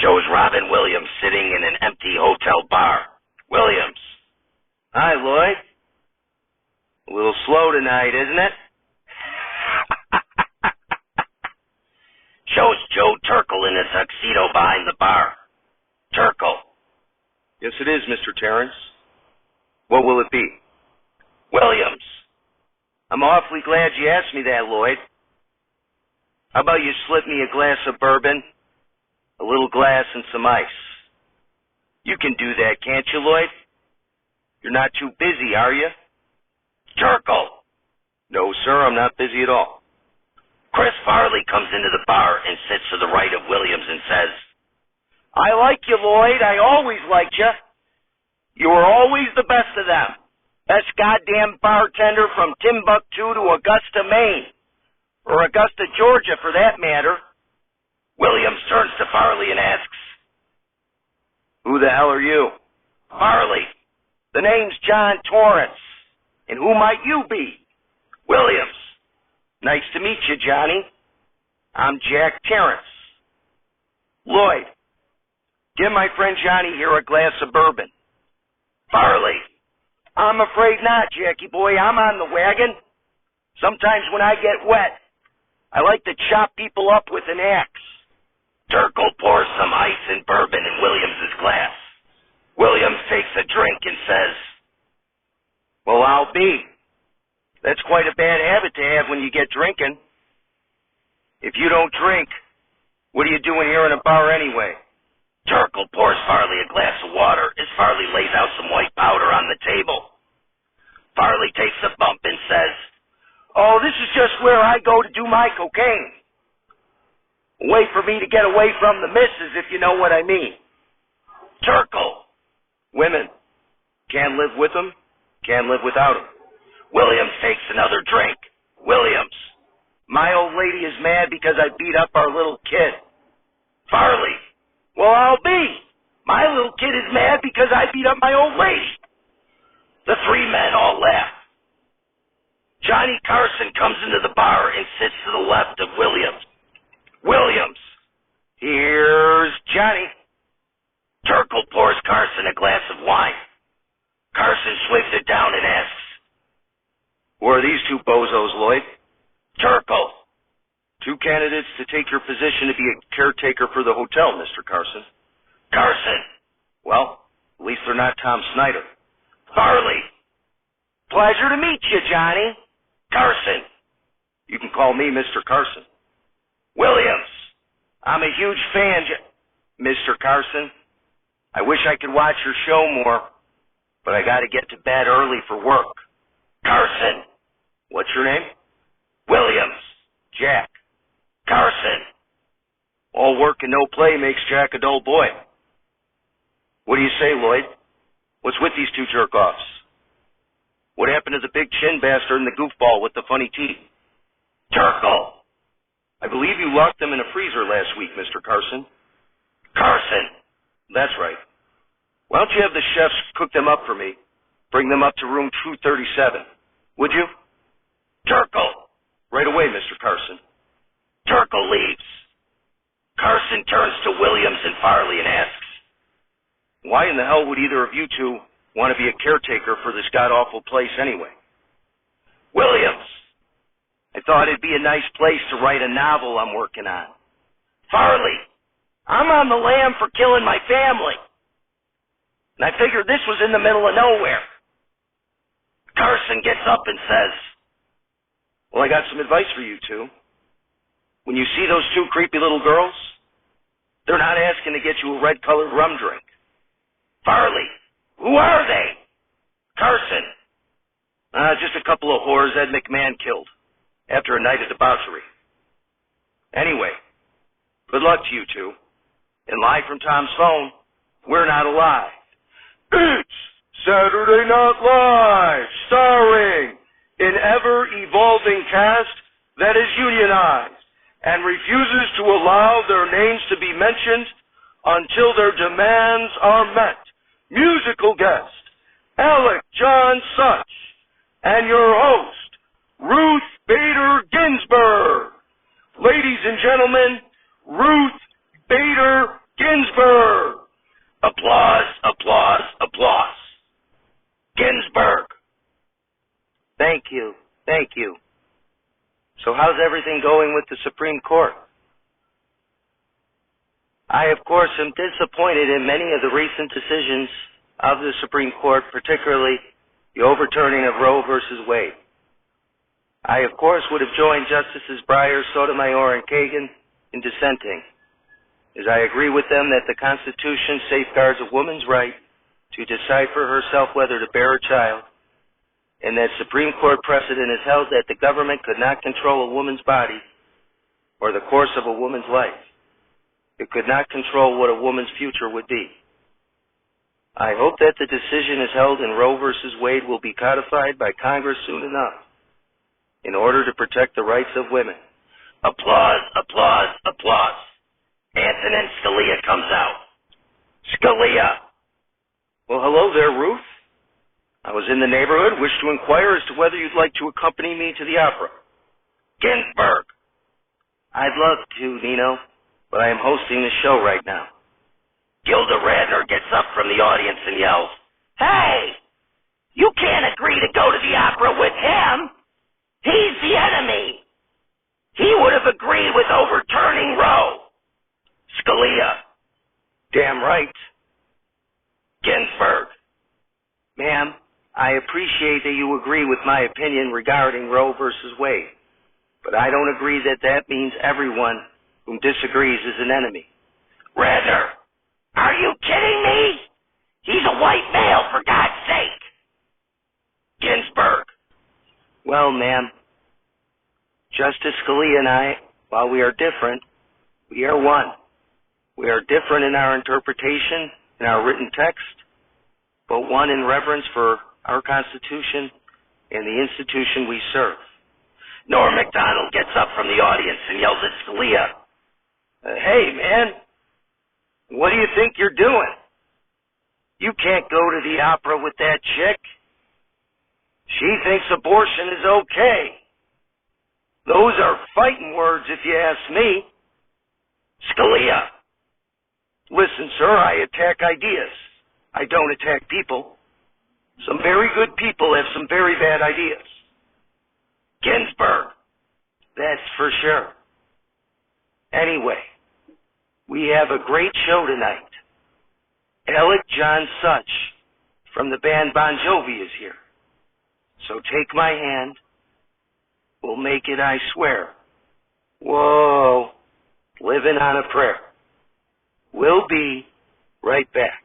Shows Robin Williams sitting in an empty hotel bar. Williams. Hi, Lloyd. A little slow tonight, isn't it? Shows Joe Turkle in a tuxedo behind the bar. Turkle. Yes, it is, Mr. Terrence. What will it be? Williams. I'm awfully glad you asked me that, Lloyd. How about you slip me a glass of bourbon, a little glass, and some ice? You can do that, can't you, Lloyd? You're not too busy, are you? Turkle. No, sir, I'm not busy at all. Chris Farley comes into the bar and sits to the right of Williams and says, I like you, Lloyd. I always liked you. You were always the best of them. Best goddamn bartender from Timbuktu to Augusta, Maine. Or Augusta, Georgia, for that matter. Williams turns to Farley and asks, Who the hell are you? Farley. The name's John Torrance. And who might you be? Williams. Nice to meet you, Johnny. I'm Jack Terrence. Lloyd, give my friend Johnny here a glass of bourbon. Farley. I'm afraid not, Jackie boy. I'm on the wagon. Sometimes when I get wet, I like to chop people up with an axe. Turkle pours some ice and bourbon in Williams's glass. Williams takes a drink and says, Well, I'll be. That's quite a bad habit to have when you get drinking. If you don't drink, what are you doing here in a bar anyway? Turkle pours Farley a glass of water as Farley lays out some white powder on the table. Farley takes a bump and says, Oh, this is just where I go to do my cocaine. A way for me to get away from the missus, if you know what I mean. Turkle. Women. Can't live with them, can't live without them. Williams takes another drink. Williams. My old lady is mad because I beat up our little kid. Farley. Well, I'll be. My little kid is mad because I beat up my old lady. The three men all laugh. Johnny Carson comes into the bar and sits to the left of Williams. Williams. Here's Johnny. Turkle pours Carson a glass of wine. Carson swigs it down and asks, Who are these two bozos, Lloyd? Turkle. Two candidates to take your position to be a caretaker for the hotel, Mr. Carson. Carson. Well, at least they're not Tom Snyder. Farley. Pleasure to meet you, Johnny. Carson. You can call me Mr. Carson. Williams. I'm a huge fan, Mr. Carson. I wish I could watch your show more, but I got to get to bed early for work. Carson. What's your name? Williams. Jack. Carson. All work and no play makes Jack a dull boy. What do you say, Lloyd? What's with these two jerk-offs? What happened to the big chin bastard and the goofball with the funny teeth? Turkle. I believe you locked them in a freezer last week, Mr. Carson. Carson. That's right. Why don't you have the chefs cook them up for me? Bring them up to room 237. Would you? Turkle. Right away, Mr. Carson. Turkle leaves. Carson turns to Williams and Farley and asks, Why in the hell would either of you two want to be a caretaker for this god-awful place anyway? Williams. I thought it'd be a nice place to write a novel I'm working on. Farley. I'm on the lam for killing my family. And I figured this was in the middle of nowhere. Carson gets up and says, Well, I got some advice for you two. When you see those two creepy little girls, they're not asking to get you a red-colored rum drink. Farley. Who are they? Carson. Just a couple of whores Ed McMahon killed after a night of debauchery. Anyway, good luck to you two. And live from Tom's phone, we're not alive. It's Saturday Night Live, starring an ever-evolving cast that is unionized and refuses to allow their names to be mentioned until their demands are met. Musical guest, Alec John Such, and your host, Ruth Bader Ginsburg. Ladies and gentlemen, Ruth Bader Ginsburg. Ginsburg! Applause, applause, applause. Ginsburg! Thank you. Thank you. So how's everything going with the Supreme Court? I, of course, am disappointed in many of the recent decisions of the Supreme Court, particularly the overturning of Roe versus Wade. I, of course, would have joined Justices Breyer, Sotomayor, and Kagan in dissenting, as I agree with them that the Constitution safeguards a woman's right to decide for herself whether to bear a child, and that Supreme Court precedent has held that the government could not control a woman's body or the course of a woman's life. It could not control what a woman's future would be. I hope that the decision is held in Roe versus Wade will be codified by Congress soon enough in order to protect the rights of women. Applause, applause, applause. Antonin Scalia comes out. Scalia. Well, hello there, Ruth. I was in the neighborhood, wished to inquire as to whether you'd like to accompany me to the opera. Ginsburg. I'd love to, Nino, but I am hosting the show right now. Gilda Radner gets up from the audience and yells, "Hey! You can't agree to go to the opera with him! He's the enemy! He would have agreed with overturning Roe!" Scalia. Damn right. Ginsburg. Ma'am, I appreciate that you agree with my opinion regarding Roe versus Wade, but I don't agree that that means everyone who disagrees is an enemy. Radner. Are you kidding me? He's a white male, for God's sake. Ginsburg. Well, ma'am, Justice Scalia and I, while we are different, we are one. We are different in our interpretation, in our written text, but one in reverence for our Constitution and the institution we serve. Norm MacDonald gets up from the audience and yells at Scalia, Hey, man, what do you think you're doing? You can't go to the opera with that chick. She thinks abortion is okay. Those are fighting words, if you ask me. Scalia. Listen, sir, I attack ideas. I don't attack people. Some very good people have some very bad ideas. Ginsburg. That's for sure. Anyway, we have a great show tonight. Alec John Such from the band Bon Jovi is here. So take my hand. We'll make it, I swear. Whoa, living on a prayer. We'll be right back.